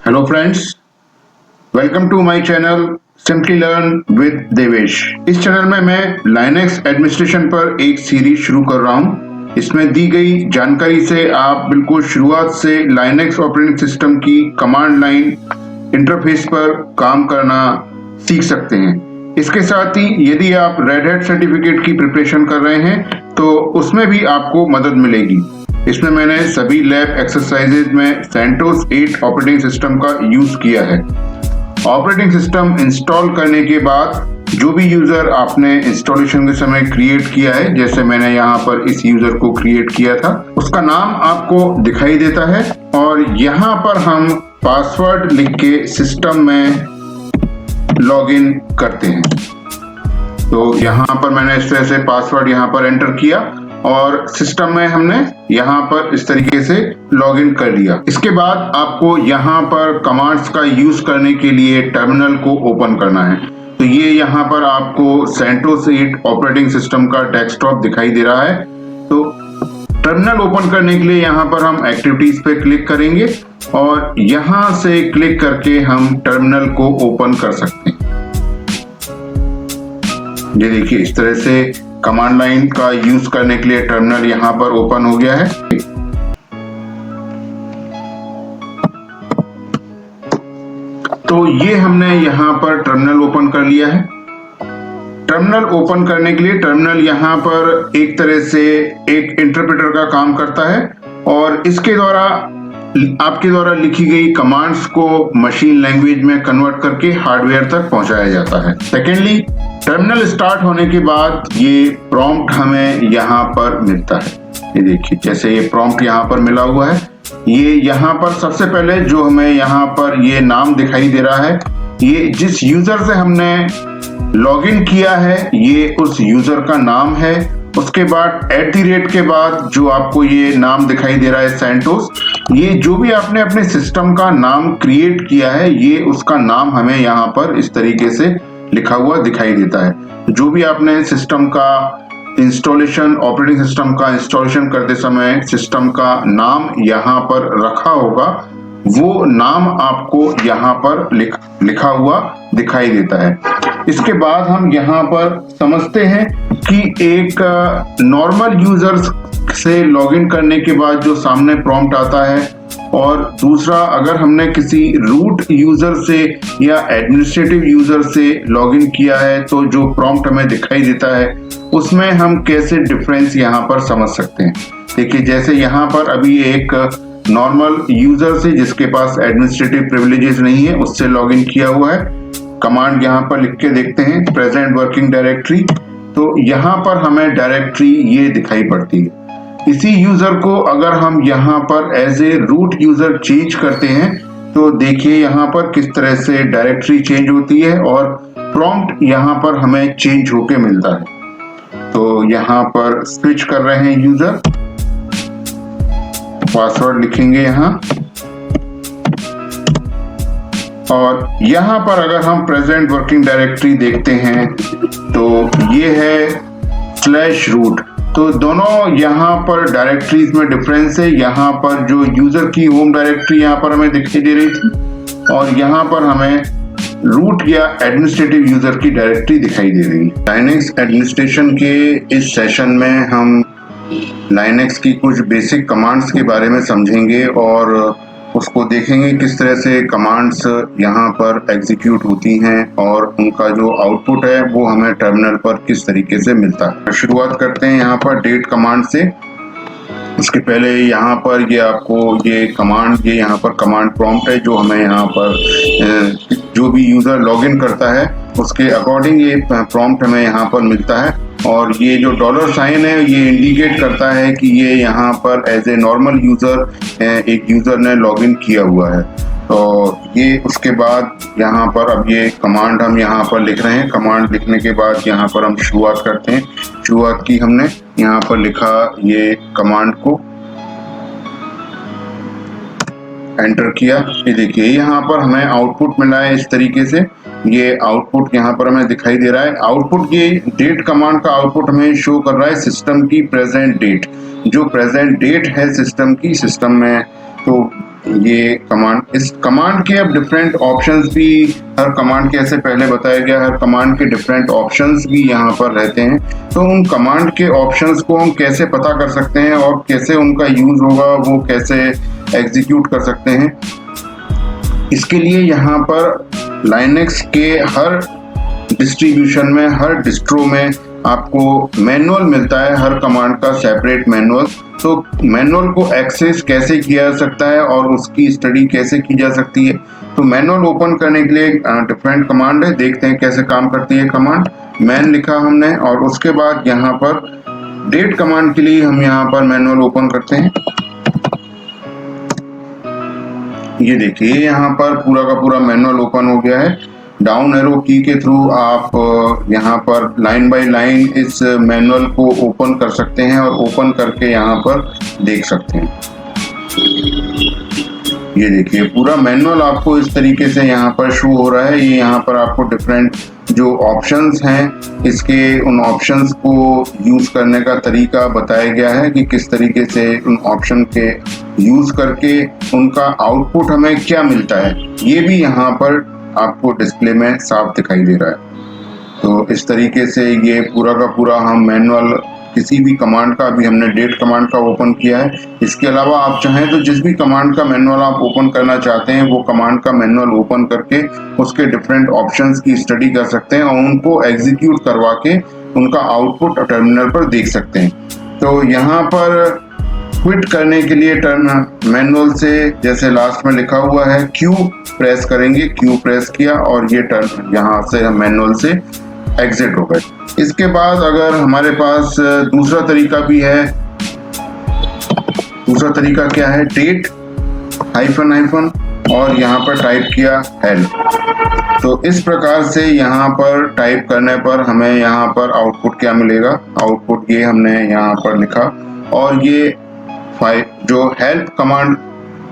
Hello friends, welcome to my channel simply learn with Devesh. इस channel में मैं Linux administration पर एक सीरीज शुरू कर रहा हूं। इसमें दी गई जानकारी से आप बिल्कुल शुरुआत से लाइनक्स ऑपरेटिंग सिस्टम की कमांड लाइन इंटरफेस पर काम करना सीख सकते हैं। इसके साथ ही यदि आप रेड हैट सर्टिफिकेट की प्रिपरेशन कर रहे हैं तो उसमें भी आपको मदद मिलेगी। इसमें मैंने सभी लैब एक्सरसाइजेज में सेंटोस 8 ऑपरेटिंग सिस्टम का यूज किया है। ऑपरेटिंग सिस्टम इंस्टॉल करने के बाद जो भी यूजर आपने इंस्टॉलेशन के समय क्रिएट किया है, जैसे मैंने यहाँ पर इस यूजर को क्रिएट किया था, उसका नाम आपको दिखाई देता है और यहाँ पर हम पासवर्ड लिख के सिस्टम में लॉगिन करते हैं। तो यहाँ पर मैंने इस तरह से पासवर्ड यहाँ पर एंटर किया और सिस्टम में हमने यहाँ पर इस तरीके से लॉगिन कर लिया। इसके बाद आपको यहाँ पर कमांड्स का यूज करने के लिए टर्मिनल को ओपन करना है। तो ये यहाँ पर आपको सेंटोस 8 ऑपरेटिंग सिस्टम का डेस्कटॉप दिखाई दे रहा है। तो टर्मिनल ओपन करने के लिए यहाँ पर हम एक्टिविटीज पे क्लिक करेंगे और यहाँ से क्लिक करके हम टर्मिनल को ओपन कर सकते हैं। ये देखिए, इस तरह से कमांड लाइन का यूज करने के लिए टर्मिनल यहाँ पर ओपन हो गया है। तो ये हमने यहाँ पर टर्मिनल ओपन कर लिया है। टर्मिनल ओपन करने के लिए टर्मिनल यहाँ पर एक तरह से एक इंटरप्रेटर का काम करता है और इसके द्वारा आपके द्वारा लिखी गई कमांड्स को मशीन लैंग्वेज में कन्वर्ट करके हार्डवेयर तक पहुंचाया जाता है। सेकेंडली, टर्मिनल स्टार्ट होने के बाद ये प्रॉम्प्ट हमें यहाँ पर मिलता है। ये देखिए, जैसे ये प्रॉम्प्ट यहाँ पर मिला हुआ है, ये यहाँ पर सबसे पहले जो हमें यहाँ पर ये नाम दिखाई दे रहा है, ये जिस यूजर से हमने लॉगिन किया है ये उस यूजर का नाम है। उसके बाद @ के बाद जो आपको ये नाम दिखाई दे रहा है सेंटोस, ये जो भी आपने अपने सिस्टम का नाम क्रिएट किया है ये उसका नाम हमें यहाँ पर इस तरीके से लिखा हुआ दिखाई देता है। जो भी आपने सिस्टम का इंस्टॉलेशन, ऑपरेटिंग सिस्टम का इंस्टॉलेशन करते समय सिस्टम का नाम यहाँ पर रखा होगा, वो नाम आपको यहाँ पर लिखा हुआ दिखाई देता है। इसके बाद हम यहाँ पर समझते हैं कि एक नॉर्मल यूजर से लॉगिन करने के बाद जो सामने प्रॉम्प्ट आता है और दूसरा अगर हमने किसी रूट यूजर से या एडमिनिस्ट्रेटिव यूजर से लॉगिन किया है तो जो प्रॉम्प्ट हमें दिखाई देता है उसमें हम कैसे डिफरेंस यहाँ पर समझ सकते हैं। देखिए, जैसे यहाँ पर अभी एक नॉर्मल यूजर से जिसके पास एडमिनिस्ट्रेटिव प्रिविलेजेस नहीं है उससे लॉगिन किया हुआ है। कमांड यहाँ पर लिख के देखते हैं, प्रेजेंट वर्किंग डायरेक्टरी। तो यहाँ पर हमें डायरेक्टरी ये दिखाई पड़ती है। इसी यूजर को अगर हम यहाँ पर as a root user change करते हैं तो देखिए यहाँ पर किस तरह से डायरेक्टरी चेंज होती है और प्रॉम्प्ट यहाँ पर हमें चेंज होके मिलता है। तो यहाँ पर स्विच कर रहे हैं यूजर, पासवर्ड लिखेंगे यहाँ और यहाँ पर अगर हम प्रेजेंट वर्किंग डायरेक्टरी देखते हैं तो ये है /root। तो दोनों यहाँ पर डायरेक्टरीज में डिफरेंस है। यहाँ पर जो यूजर की होम डायरेक्टरी यहाँ पर हमें दिखाई दे रही थी और यहाँ पर हमें रूट या एडमिनिस्ट्रेटिव यूजर की डायरेक्टरी दिखाई दे रही है। लाइनक्स एडमिनिस्ट्रेशन के इस सेशन में हम लाइनक्स की कुछ बेसिक कमांड्स के बारे में समझेंगे और उसको देखेंगे किस तरह से कमांड्स यहाँ पर एग्जीक्यूट होती हैं और उनका जो आउटपुट है वो हमें टर्मिनल पर किस तरीके से मिलता है। शुरुआत करते हैं यहाँ पर डेट कमांड से। उसके पहले यहाँ पर ये आपको ये कमांड, ये यहाँ पर कमांड प्रॉम्प्ट है जो हमें यहाँ पर जो भी यूजर लॉगिन करता है उसके अकॉर्डिंग ये प्रॉम्प्ट हमें यहाँ पर मिलता है और ये जो $साइन है ये इंडिकेट करता है कि ये यहाँ पर एज ए नॉर्मल यूजर एक यूजर ने लॉगिन किया हुआ है। तो ये उसके बाद यहाँ पर अब ये कमांड हम यहाँ पर लिख रहे हैं। कमांड लिखने के बाद यहाँ पर हम शुरुआत करते हैं। शुरुआत की हमने यहाँ पर लिखा, ये कमांड को एंटर किया। ये देखिए यहाँ पर हमें आउटपुट मिला है इस तरीके से। ये आउटपुट यहाँ पर हमें दिखाई दे रहा है। आउटपुट, ये डेट कमांड का आउटपुट हमें शो कर रहा है सिस्टम की प्रेजेंट डेट। जो प्रेजेंट डेट है सिस्टम की, सिस्टम में तो ये कमांड, इस कमांड के अब डिफरेंट ऑप्शंस भी, हर कमांड के ऐसे पहले बताया गया, हर कमांड के डिफरेंट ऑप्शंस भी यहाँ पर रहते हैं। तो उन कमांड के ऑप्शंस को हम कैसे पता कर सकते हैं और कैसे उनका यूज होगा, वो कैसे एग्जीक्यूट कर सकते हैं, इसके लिए यहाँ पर लाइनक्स के हर डिस्ट्रीब्यूशन में, हर डिस्ट्रो में आपको मैनुअल मिलता है, हर कमांड का सेपरेट मैनुअल। तो मैनुअल को एक्सेस कैसे किया जा सकता है और उसकी स्टडी कैसे की जा सकती है, तो मैनुअल ओपन करने के लिए डिफरेंट कमांड है, देखते हैं कैसे काम करती है कमांड। मैन लिखा हमने और उसके बाद यहाँ पर डेट कमांड के लिए हम यहाँ पर मैनुअल ओपन करते हैं। ये देखिए यहाँ पर पूरा का पूरा मैनुअल ओपन हो गया है। डाउन एरो की के थ्रू आप यहाँ पर लाइन बाय लाइन इस मैनुअल को ओपन कर सकते हैं और ओपन करके यहाँ पर देख सकते हैं। ये देखिए पूरा मैनुअल आपको इस तरीके से यहाँ पर शो हो रहा है। ये यहाँ पर आपको डिफरेंट जो ऑप्शंस हैं, इसके उन ऑप्शंस को यूज करने का तरीका बताया गया है कि किस तरीके से उन ऑप्शन के यूज करके उनका आउटपुट हमें क्या मिलता है, ये भी यहाँ पर आपको डिस्प्ले में साफ दिखाई दे रहा है। तो इस तरीके से ये पूरा का पूरा हम मैनुअल किसी भी कमांड का, अभी हमने डेट कमांड का ओपन किया है। इसके अलावा आप चाहें तो जिस भी कमांड का मैनुअल आप ओपन करना चाहते हैं, वो कमांड का मैनुअल ओपन करके उसके डिफरेंट ऑप्शंस की स्टडी कर सकते हैं और उनको एग्जीक्यूट करवा के उनका आउटपुट टर्मिनल पर देख सकते हैं। तो यहाँ पर क्विट करने के लिए मैनुअल से, जैसे लास्ट में लिखा हुआ है, क्यू प्रेस करेंगे, क्यू प्रेस किया और ये यहाँ से हम मैनुअल से एग्जिट हो गए। इसके बाद अगर हमारे पास दूसरा तरीका भी है, दूसरा तरीका क्या है, डेट हाइफन और यहाँ पर टाइप किया हेल्प। तो इस प्रकार से यहाँ पर टाइप करने पर हमें यहाँ पर आउटपुट क्या मिलेगा, आउटपुट ये हमने यहाँ पर लिखा और ये जो हेल्प कमांड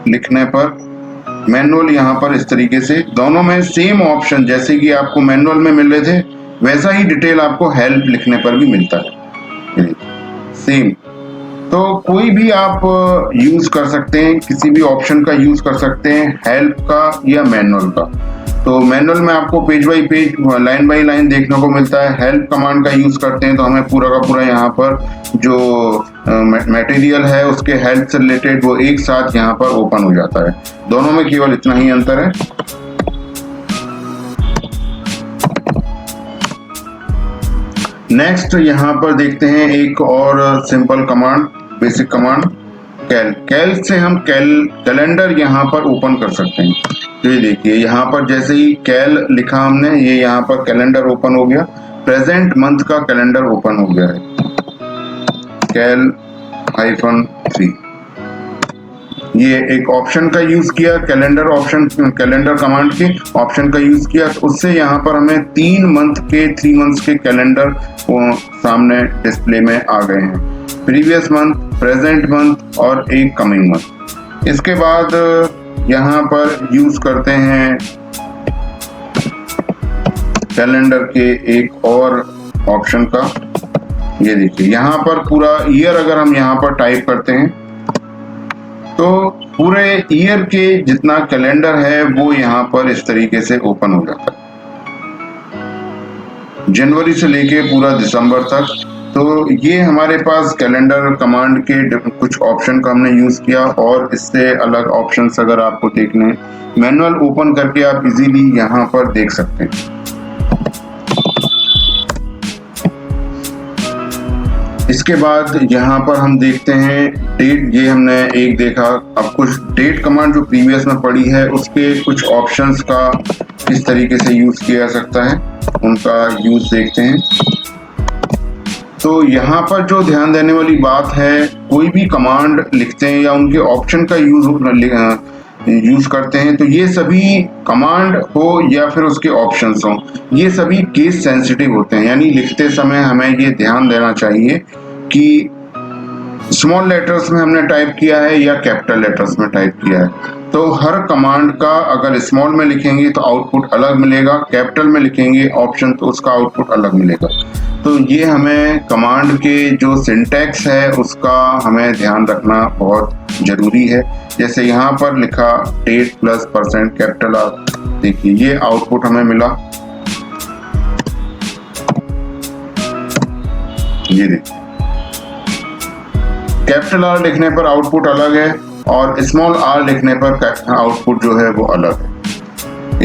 लिखने पर मैनुअल यहाँ पर इस तरीके से दोनों में सेम ऑप्शन, जैसे कि आपको मैनुअल में मिल रहे थे वैसा ही डिटेल आपको हेल्प लिखने पर भी मिलता है, सेम। तो कोई भी आप यूज कर सकते हैं, किसी भी ऑप्शन का यूज कर सकते हैं, हेल्प का या मैनुअल का। तो मैनुअल में आपको page bye page, line by line देखने को मिलता है। हेल्प कमांड का यूज करते हैं तो हमें पूरा का पूरा यहाँ पर जो मटेरियल है उसके हेल्प से रिलेटेड वो एक साथ यहाँ पर ओपन हो जाता है। दोनों में केवल इतना ही अंतर है। नेक्स्ट यहाँ पर देखते हैं एक और सिंपल कमांड, बेसिक कमांड कैल से हम कैलेंडर यहाँ पर ओपन कर सकते हैं। तो ये देखिए यहाँ पर जैसे ही कैल लिखा हमने, ये यहाँ पर कैलेंडर ओपन हो गया, प्रेजेंट मंथ का कैलेंडर ओपन हो गया है, कैल -3। ये एक ऑप्शन का यूज किया, कैलेंडर ऑप्शन, कैलेंडर कमांड के ऑप्शन का यूज किया, तो उससे यहाँ पर हमें 3 मंथ्स के कैलेंडर सामने डिस्प्ले में आ गए हैं, प्रीवियस मंथ, प्रेजेंट मंथ और एक कमिंग मंथ। इसके बाद यहाँ पर यूज करते हैं कैलेंडर के एक और ऑप्शन का। ये देखिए यहाँ पर पूरा ईयर अगर हम यहाँ पर टाइप करते हैं तो पूरे ईयर के जितना कैलेंडर है वो यहाँ पर इस तरीके से ओपन हो जाता है, जनवरी से लेके पूरा दिसंबर तक। तो ये हमारे पास कैलेंडर कमांड के कुछ ऑप्शन का हमने यूज किया, और इससे अलग ऑप्शंस अगर आपको देखने हैं, मैनुअल ओपन करके आप इजीली यहाँ पर देख सकते हैं। इसके बाद यहाँ पर हम देखते हैं डेट, ये हमने एक देखा। अब कुछ डेट कमांड जो प्रीवियस में पड़ी है उसके कुछ ऑप्शंस का किस तरीके से यूज किया जा सकता है, उनका यूज देखते हैं। तो यहाँ पर जो ध्यान देने वाली बात है, कोई भी कमांड लिखते हैं या उनके ऑप्शन का यूज करते हैं तो ये सभी कमांड हो या फिर उसके ऑप्शंस हो, ये सभी केस सेंसिटिव होते हैं। यानी लिखते समय हमें ये ध्यान देना चाहिए कि स्मॉल लेटर्स में हमने टाइप किया है या कैपिटल लेटर्स में टाइप किया है। तो हर कमांड का अगर स्मॉल में लिखेंगे तो आउटपुट अलग मिलेगा, कैपिटल में लिखेंगे ऑप्शन तो उसका आउटपुट अलग मिलेगा। तो ये हमें कमांड के जो सिंटैक्स है उसका हमें ध्यान रखना बहुत जरूरी है। जैसे यहाँ पर लिखा डेट प्लस % कैपिटल R, देखिए ये आउटपुट हमें मिला, ये देखिए कैपिटल R लिखने पर आउटपुट अलग है और स्मॉल r लिखने पर आउटपुट जो है वो अलग है।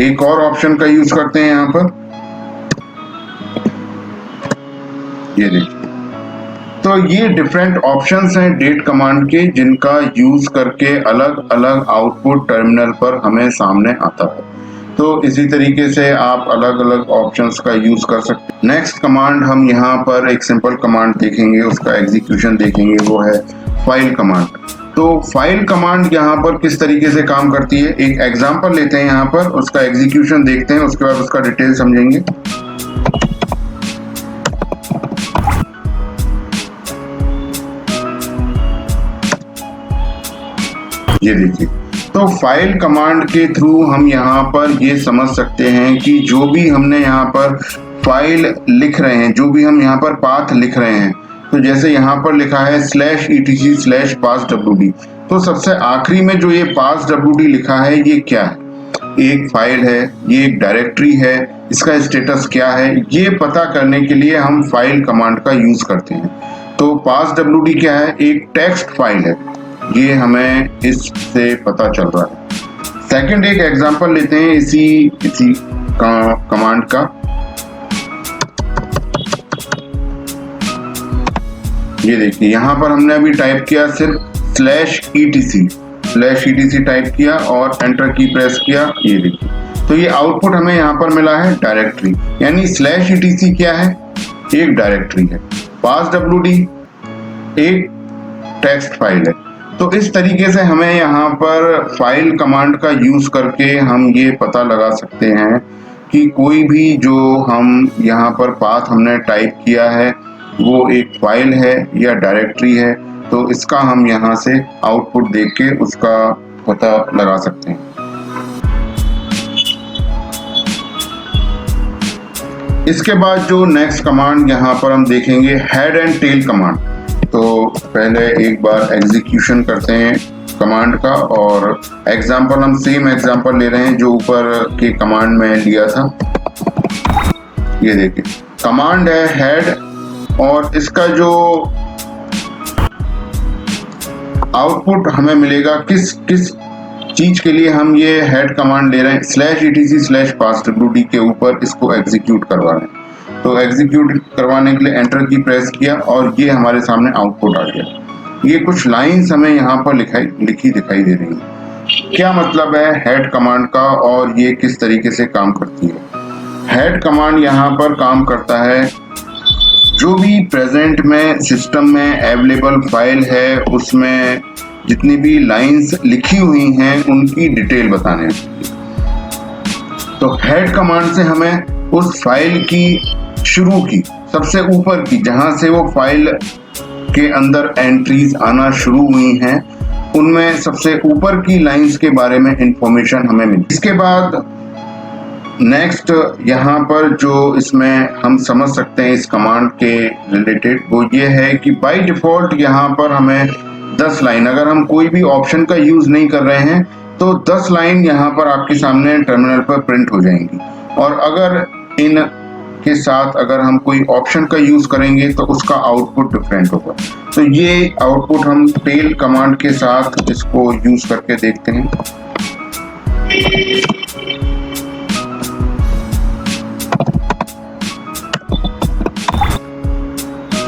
एक और ऑप्शन का यूज करते हैं यहाँ पर, ये देखिए। तो ये डिफरेंट ऑप्शंस हैं डेट कमांड के जिनका यूज करके अलग अलग आउटपुट टर्मिनल पर हमें सामने आता है। तो इसी तरीके से आप अलग अलग ऑप्शंस का यूज कर सकते हैं। नेक्स्ट कमांड हम यहाँ पर एक सिंपल कमांड देखेंगे, उसका एग्जीक्यूशन देखेंगे, वो है फाइल कमांड। तो फाइल कमांड यहाँ पर किस तरीके से काम करती है, एक एग्जांपल लेते हैं यहाँ पर, उसका एग्जीक्यूशन देखते हैं, उसके बाद उसका डिटेल समझेंगे। ये देखिए, तो फाइल कमांड के थ्रू हम यहाँ पर ये समझ सकते हैं कि जो भी हमने यहाँ पर फाइल लिख रहे हैं, जो भी हम यहाँ पर पाथ लिख रहे हैं, तो जैसे यहाँ पर लिखा है /etc/pathwd, तो सबसे आखिरी में जो ये pathwd लिखा है ये क्या है, एक फाइल है, ये एक डायरेक्टरी है, इसका स्टेटस क्या है, ये पता करने के लिए हम फाइल कमांड का यूज करते हैं। तो pathwd क्या है, एक टेक्स्ट फाइल है, ये हमें इससे पता चल रहा है। सेकंड एक एग्जांपल लेते हैं इसी कमांड का। ये देखिए, यहाँ पर हमने अभी टाइप किया सिर्फ /etc टाइप किया और एंटर की प्रेस किया, ये देखिए। तो ये आउटपुट हमें यहाँ पर मिला है डायरेक्टरी, यानी /etc क्या है, एक डायरेक्टरी है, pathwd एक टेक्स्ट फाइल है। तो इस तरीके से हमें यहाँ पर फाइल कमांड का यूज करके हम ये पता लगा सकते हैं कि कोई भी जो हम यहाँ पर पाथ हमने टाइप किया है वो एक फाइल है या डायरेक्टरी है, तो इसका हम यहाँ से आउटपुट देख के उसका पता लगा सकते हैं। इसके बाद जो नेक्स्ट कमांड यहाँ पर हम देखेंगे हेड एंड टेल कमांड। तो पहले एक बार एग्जीक्यूशन करते हैं कमांड का, और एग्जांपल हम सेम एग्जांपल ले रहे हैं जो ऊपर के कमांड में लिया था। ये देखिए, कमांड है हेड, और इसका जो आउटपुट हमें मिलेगा किस किस चीज के लिए हम ये हेड कमांड ले रहे हैं, /etc/pathwd के ऊपर इसको एग्जीक्यूट करवा रहे हैं। तो एग्जीक्यूट करवाने के लिए एंटर की प्रेस किया और ये हमारे सामने आउटपुट आ गया। ये कुछ लाइंस हमें यहाँ पर लिखी दिखाई दे रही है। क्या मतलब है हेड कमांड का और ये किस तरीके से काम करती है। हेड कमांड यहाँ पर काम करता है, जो भी प्रेजेंट में सिस्टम में अवेलेबल फाइल है उसमें जितनी भी लाइंस लिखी हुई हैं उनकी डिटेल बताने। तो हेड कमांड से हमें उस फाइल की शुरू की सबसे ऊपर की, जहां से वो फाइल के अंदर एंट्रीज आना शुरू हुई हैं, उनमें सबसे ऊपर की लाइंस के बारे में इंफॉर्मेशन हमें मिली। इसके बाद नेक्स्ट यहाँ पर जो इसमें हम समझ सकते हैं इस कमांड के रिलेटेड, वो ये है कि बाय डिफॉल्ट यहाँ पर हमें 10 लाइन, अगर हम कोई भी ऑप्शन का यूज नहीं कर रहे हैं तो 10 लाइन यहाँ पर आपके सामने टर्मिनल पर प्रिंट हो जाएंगी। और अगर इन के साथ अगर हम कोई ऑप्शन का यूज करेंगे तो उसका आउटपुट डिफरेंट होगा। तो ये आउटपुट हम टेल कमांड के साथ इसको यूज करके देखते हैं।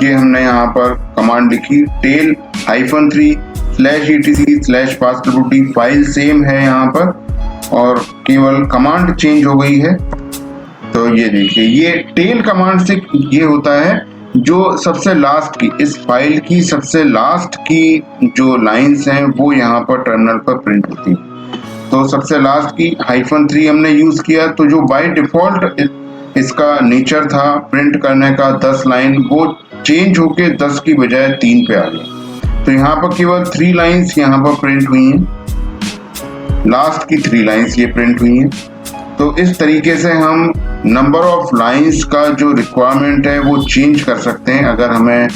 ये हमने यहाँ पर कमांड लिखी टेल -3/etc/pathwd, फाइल सेम है यहाँ पर और केवल कमांड चेंज हो गई है। तो ये देखिए, ये टेल कमांड से ये होता है जो सबसे लास्ट की, इस फाइल की सबसे लास्ट की जो लाइंस हैं वो यहाँ पर टर्मिनल पर प्रिंट होती है। तो सबसे लास्ट की -3 हमने यूज किया, तो जो बाय डिफॉल्ट इसका नेचर था प्रिंट करने का 10 लाइन, वो चेंज होके 10 की बजाय 3 पे आ गया। तो यहाँ पर केवल 3 लाइंस यहाँ पर प्रिंट हुई हैं, लास्ट की 3 लाइंस ये प्रिंट हुई हैं। तो इस तरीके से हम नंबर ऑफ लाइंस का जो रिक्वायरमेंट है वो चेंज कर सकते हैं। अगर हमें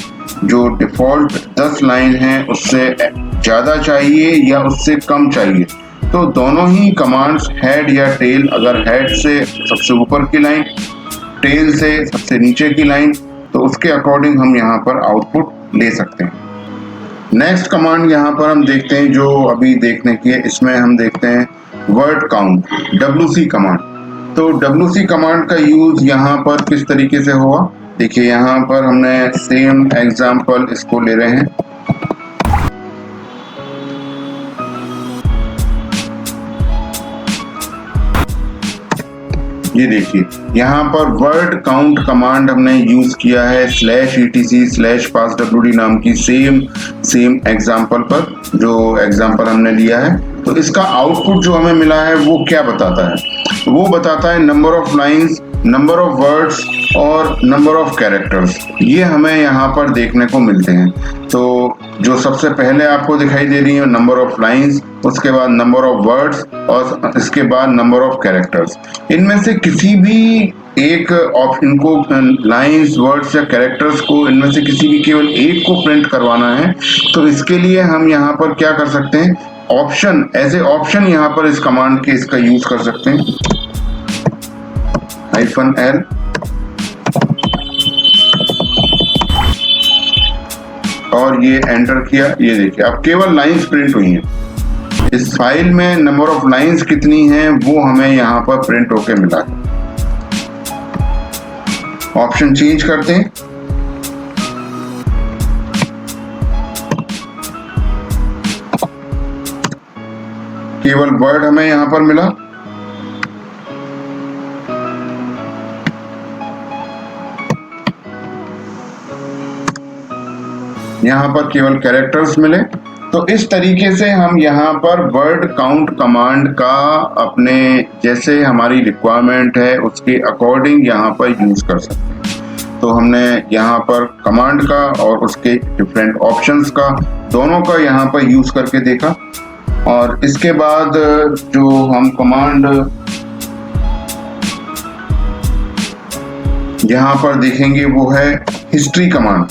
जो डिफॉल्ट 10 लाइन है उससे ज़्यादा चाहिए या उससे कम चाहिए, तो दोनों ही कमांड्स हेड या टेल, अगर हेड से सबसे ऊपर की लाइन, टेल से सबसे नीचे की लाइन, तो उसके अकॉर्डिंग हम यहाँ पर आउटपुट ले सकते हैं। नेक्स्ट कमांड यहाँ पर हम देखते हैं जो अभी देखने की है, इसमें हम देखते हैं वर्ड काउंट, WC कमांड। तो WC कमांड का यूज यहाँ पर किस तरीके से होगा, देखिए यहाँ पर हमने सेम एग्जाम्पल इसको ले रहे हैं। ये देखिए यहाँ पर वर्ड काउंट कमांड हमने यूज किया है /etc/passwd नाम की सेम एग्जाम्पल पर, जो एग्जाम्पल हमने लिया है। तो इसका आउटपुट जो हमें मिला है वो क्या बताता है, वो बताता है number of lines, number of words और नंबर ऑफ कैरेक्टर्स। ये हमें यहाँ पर देखने को मिलते हैं। तो जो सबसे पहले आपको दिखाई दे रही है नंबर ऑफ लाइंस, उसके बाद नंबर ऑफ वर्ड्स और इसके बाद नंबर ऑफ कैरेक्टर्स। इनमें से किसी भी एक ऑप्शन को, लाइंस, वर्ड्स या कैरेक्टर्स को, इनमें से किसी भी केवल एक को प्रिंट करवाना है, तो इसके लिए हम यहाँ पर क्या कर सकते हैं, ऑप्शन, एज ए ऑप्शन यहाँ पर इस कमांड के इसका यूज कर सकते हैं, -l और ये एंटर किया। ये देखिए अब केवल लाइंस प्रिंट हुई हैं। इस फाइल में नंबर ऑफ लाइंस कितनी हैं वो हमें यहाँ पर प्रिंट होके मिला है। ऑप्शन चेंज करते हैं, केवल वर्ड हमें यहाँ पर मिला। यहाँ पर केवल कैरेक्टर्स मिले। तो इस तरीके से हम यहाँ पर वर्ड काउंट कमांड का अपने जैसे हमारी रिक्वायरमेंट है उसके अकॉर्डिंग यहाँ पर यूज कर सकते हैं। तो हमने यहाँ पर कमांड का और उसके डिफरेंट ऑप्शंस का, दोनों का यहाँ पर यूज करके देखा। और इसके बाद जो हम कमांड यहाँ पर देखेंगे वो है हिस्ट्री कमांड।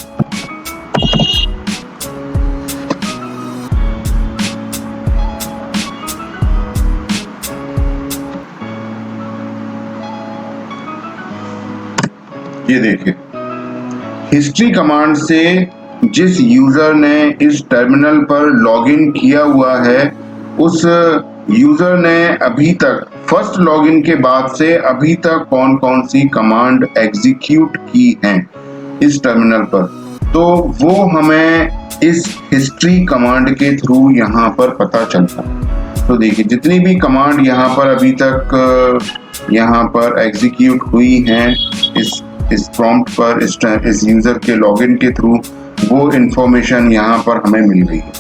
ये देखिए हिस्ट्री कमांड से जिस यूजर ने इस टर्मिनल पर लॉगिन किया हुआ है उस यूजर ने अभी तक फर्स्ट लॉगिन के बाद से अभी तक कौन कौन सी कमांड एग्जीक्यूट की हैं इस टर्मिनल पर, तो वो हमें इस हिस्ट्री कमांड के थ्रू यहाँ पर पता चलता है। तो देखिए जितनी भी कमांड यहाँ पर अभी तक यहाँ पर एग्जीक्यूट हुई हैं इस प्रॉम्प्ट पर, इस यूजर के लॉगिन के थ्रू, वो इंफॉर्मेशन यहाँ पर हमें मिल गई है।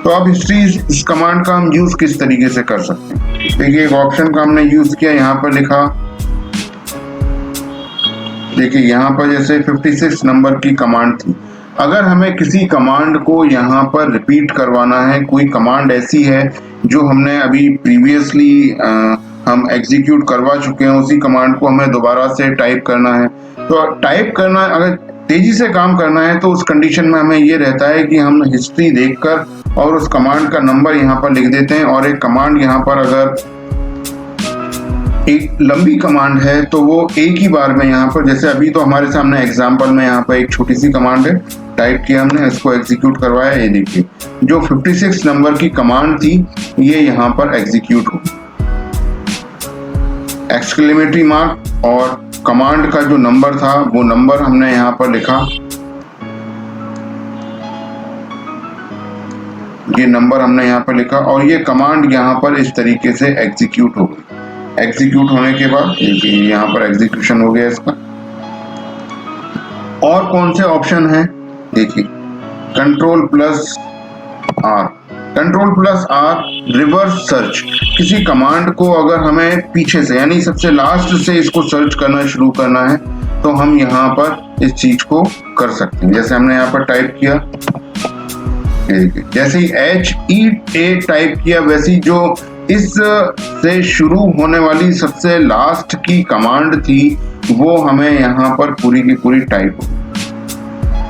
तो अब हिस्ट्री, इस कमांड का हम यूज किस तरीके से कर सकते हैं, देखिए एक ऑप्शन का हमने यूज किया, यहाँ पर लिखा, देखिए यहाँ पर जैसे 56 नंबर की कमांड थी। अगर हमें किसी कमांड को यहाँ पर रिपीट करवाना है, कोई कमांड ऐसी है जो हमने अभी प्रीवियसली हम एग्जीक्यूट करवा चुके हैं, उसी कमांड को हमें दोबारा से टाइप करना है, तो टाइप करना, अगर तेजी से काम करना है तो उस कंडीशन में हमें ये रहता है कि हम हिस्ट्री देखकर और उस कमांड का नंबर यहाँ पर लिख देते हैं। और एक कमांड यहाँ पर अगर एक लंबी कमांड है तो वो एक ही बार में यहाँ पर, जैसे अभी तो हमारे सामने एग्जाम्पल में यहाँ पर एक छोटी सी कमांड है, टाइप किया हमने, इसको एग्जीक्यूट करवाया। ये देखिए जो 56 नंबर की कमांड थी ये यहाँ पर एग्जीक्यूट हो, एक्सक्लेमेटरी मार्क और कमांड का जो नंबर था वो नंबर हमने यहाँ पर लिखा, ये नंबर हमने यहाँ पर लिखा और ये कमांड यहाँ पर इस तरीके से एग्जीक्यूट हो गई। एग्जीक्यूट होने के बाद देखिए यहाँ पर एग्जीक्यूशन हो गया इसका। और कौन से ऑप्शन है, देखिए Ctrl+R, Ctrl+R रिवर्स सर्च। किसी कमांड को अगर हमें पीछे से यानी सबसे लास्ट से इसको सर्च करना शुरू करना है तो हम यहाँ पर इस चीज को कर सकते हैं। जैसे हमने यहाँ पर टाइप किया, जैसे ही HEA टाइप किया वैसी जो इस से शुरू होने वाली सबसे लास्ट की कमांड थी वो हमें यहाँ पर पूरी की पूरी टाइप हो,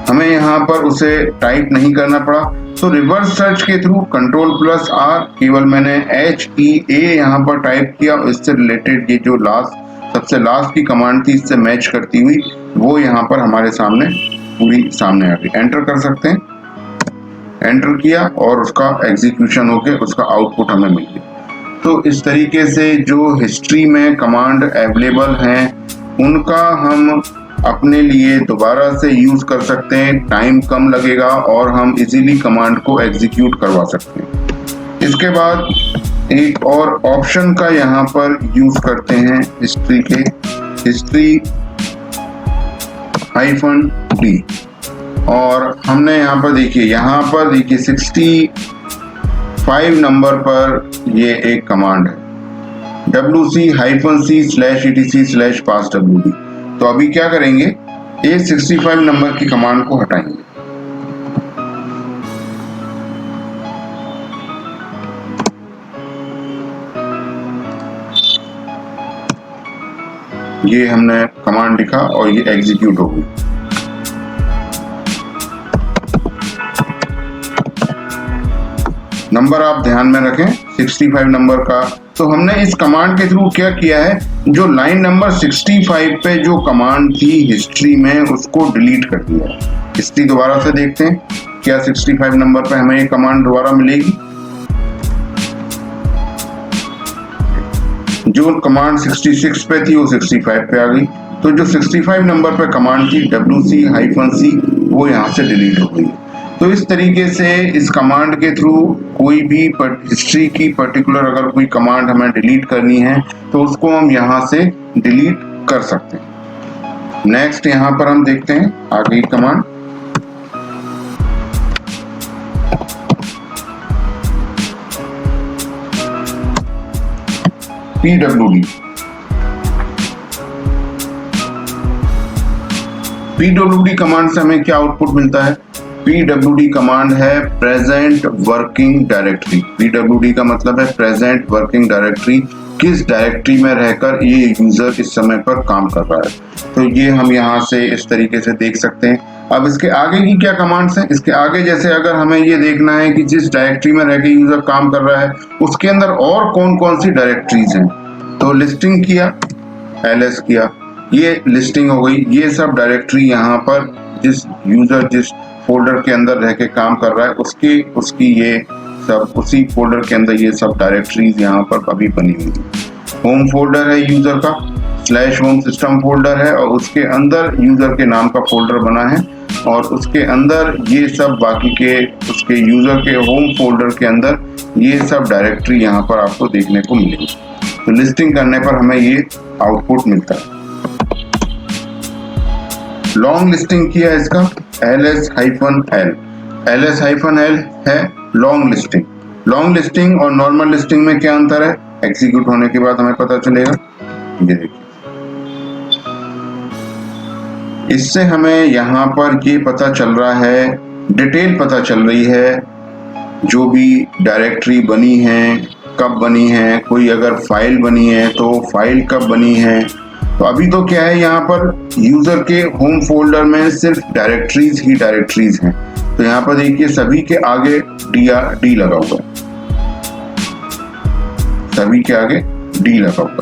हमें यहाँ पर उसे टाइप नहीं करना पड़ा। तो रिवर्स सर्च के थ्रू Ctrl+R केवल मैंने HEA यहाँ पर टाइप किया, इससे रिलेटेड ये जो सबसे लास्ट की कमांड थी इससे मैच करती हुई वो यहाँ पर हमारे सामने पूरी सामने आ गई। एंटर कर सकते हैं, एंटर किया और उसका एग्जीक्यूशन होके उसका आउटपुट हमें मिल गया। तो इस तरीके से जो हिस्ट्री में कमांड अवेलेबल हैं उनका हम अपने लिए दोबारा से यूज कर सकते हैं, टाइम कम लगेगा और हम इजीली कमांड को एग्जीक्यूट करवा सकते हैं। इसके बाद एक और ऑप्शन का यहाँ पर यूज करते हैं हिस्ट्री के, हिस्ट्री -D, और हमने यहाँ पर देखिए 65 नंबर पर ये एक कमांड है wc-c/etc/passwd। तो अभी क्या करेंगे, ये 65 नंबर की कमांड को हटाएंगे। ये हमने कमांड लिखा और ये एग्जीक्यूट हो गई। नंबर आप ध्यान में रखें 65 नंबर का। तो हमने इस कमांड के थ्रू क्या किया है, जो लाइन नंबर 65 पे जो कमांड थी हिस्ट्री में उसको डिलीट कर दिया। हिस्ट्री दोबारा से देखते हैं, क्या 65 नंबर पे हमें ये कमांड दोबारा मिलेगी। जो कमांड 66 पे थी वो 65 पे आ गई। तो जो 65 नंबर पे कमांड थी wc-c वो यहाँ से डिलीट हो गई। तो इस तरीके से इस कमांड के थ्रू कोई भी हिस्ट्री की पर्टिकुलर अगर कोई कमांड हमें डिलीट करनी है तो उसको हम यहाँ से डिलीट कर सकते हैं। नेक्स्ट यहाँ पर हम देखते हैं आगे की कमांड, pwd। pwd कमांड से हमें क्या आउटपुट मिलता है, pwd कमांड है प्रेजेंट वर्किंग डायरेक्टरी। pwd का मतलब है प्रेजेंट वर्किंग डायरेक्टरी, किस डायरेक्टरी में रहकर ये यूजर इस समय पर काम कर रहा है। तो ये हम यहाँ से इस तरीके से देख सकते हैं। अब इसके आगे की क्या कमांड्स हैं, इसके आगे जैसे अगर हमें ये देखना है कि जिस डायरेक्टरी में रहकर यूजर काम कर रहा है उसके अंदर और कौन कौन सी डायरेक्टरीज हैं, तो लिस्टिंग किया, ls किया, ये लिस्टिंग हो गई। ये सब डायरेक्टरी यहाँ पर जिस यूजर जिस फोल्डर के अंदर रह के काम कर रहा है उसकी ये सब उसी फोल्डर के अंदर ये सब डायरेक्टरीज यहाँ पर अभी बनी हुई है। होम फोल्डर है यूजर का, /home सिस्टम फोल्डर है और उसके अंदर यूजर के नाम का फोल्डर बना है और उसके अंदर ये सब बाकी के उसके यूजर के होम फोल्डर के अंदर ये सब डायरेक्टरी यहाँ पर आपको देखने को मिलेगी। तो लिस्टिंग करने पर हमें ये आउटपुट मिलता है। लॉन्ग लिस्टिंग किया इसका ls-l, ls-l है लॉन्ग लिस्टिंग। लॉन्ग लिस्टिंग और नॉर्मल लिस्टिंग में क्या अंतर है, एग्जीक्यूट होने के बाद हमें पता चलेगा। ये देखिए, इससे हमें यहाँ पर ये पता चल रहा है, डिटेल पता चल रही है जो भी डायरेक्टरी बनी है, कब बनी है, कोई अगर फाइल बनी है तो फाइल कब बनी है। तो अभी तो क्या है, यहाँ पर यूजर के होम फोल्डर में सिर्फ डायरेक्टरीज ही डायरेक्टरीज हैं। तो यहाँ पर देखिए सभी के आगे डी लगा हुआ है, सभी के आगे डी लगा हुआ है।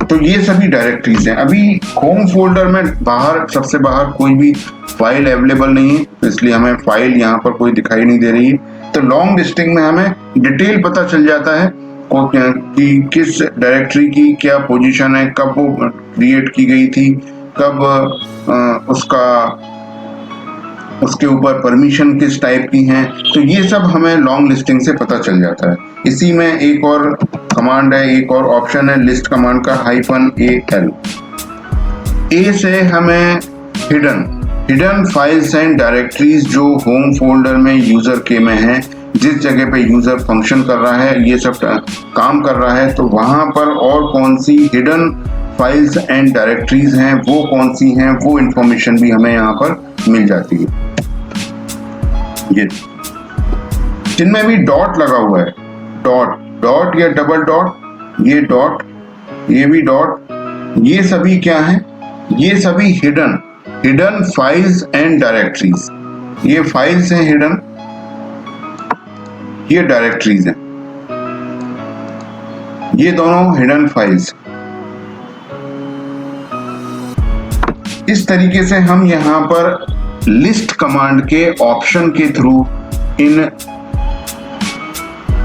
तो ये सभी डायरेक्टरीज हैं। अभी होम फोल्डर में बाहर सबसे बाहर कोई भी फाइल अवेलेबल नहीं है, तो इसलिए हमें फाइल यहाँ पर कोई दिखाई नहीं दे रही है। तो लॉन्ग लिस्टिंग में हमें डिटेल पता चल जाता है कि किस डायरेक्टरी की क्या पोजीशन है, कब वो क्रिएट की गई थी, कब उसके ऊपर परमिशन किस टाइप की हैं। तो ये सब हमें लॉन्ग लिस्टिंग से पता चल जाता है। इसी में एक और कमांड है, एक और ऑप्शन है लिस्ट कमांड का -al। ए से हमें हिडन फाइल्स एंड डायरेक्टरीज जो होम फोल्डर में यूजर के में है, जिस जगह पे यूजर फंक्शन कर रहा है, ये सब काम कर रहा है, तो वहां पर और कौन सी हिडन फाइल्स एंड डायरेक्टरीज हैं, वो कौन सी हैं, वो इंफॉर्मेशन भी हमें यहाँ पर मिल जाती है। ये जिनमें भी डॉट लगा हुआ है, डॉट डॉट या डबल डॉट, ये डॉट, ये भी डॉट, ये सभी क्या है, ये सभी हिडन फाइल्स एंड डायरेक्टरीज। ये फाइल्स हैं हिडन, ये डायरेक्टरीज हैं, ये दोनों हिडन फाइल्स। इस तरीके से हम यहां पर लिस्ट कमांड के ऑप्शन के थ्रू, इन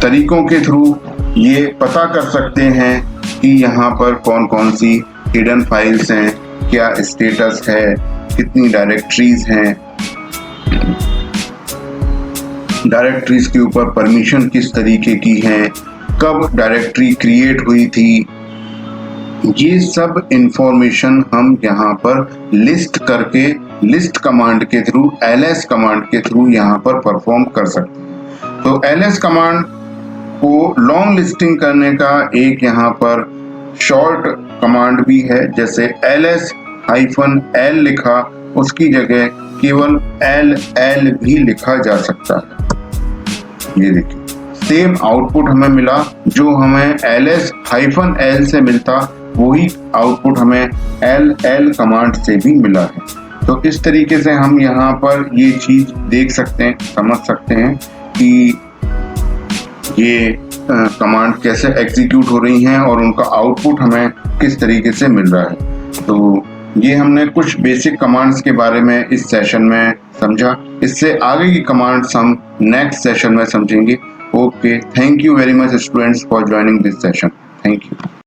तरीकों के थ्रू ये पता कर सकते हैं कि यहाँ पर कौन कौन सी हिडन फाइल्स हैं, क्या स्टेटस है, कितनी डायरेक्टरीज हैं, डायरेक्टरीज के ऊपर परमिशन किस तरीके की है, कब डायरेक्टरी क्रिएट हुई थी, ये सब इंफॉर्मेशन हम यहाँ पर लिस्ट करके, लिस्ट कमांड के थ्रू, ls कमांड के थ्रू यहाँ पर परफॉर्म कर सकते हैं। तो ls कमांड को लॉन्ग लिस्टिंग करने का एक यहाँ पर शॉर्ट कमांड भी है, जैसे ls-l लिखा, उसकी जगह केवल ll भी लिखा जा सकता है। ये देखिए सेम आउटपुट हमें मिला, जो हमें ls-l से मिलता वही आउटपुट हमें ll कमांड से भी मिला है। तो इस तरीके से हम यहाँ पर ये चीज देख सकते हैं, समझ सकते हैं कि ये कमांड कैसे एग्जीक्यूट हो रही हैं और उनका आउटपुट हमें किस तरीके से मिल रहा है। तो ये हमने कुछ बेसिक कमांड्स के बारे में इस सेशन में समझा। इससे आगे की कमांड्स हम नेक्स्ट सेशन में समझेंगे। Okay, thank you very much students for joining this session. Thank you.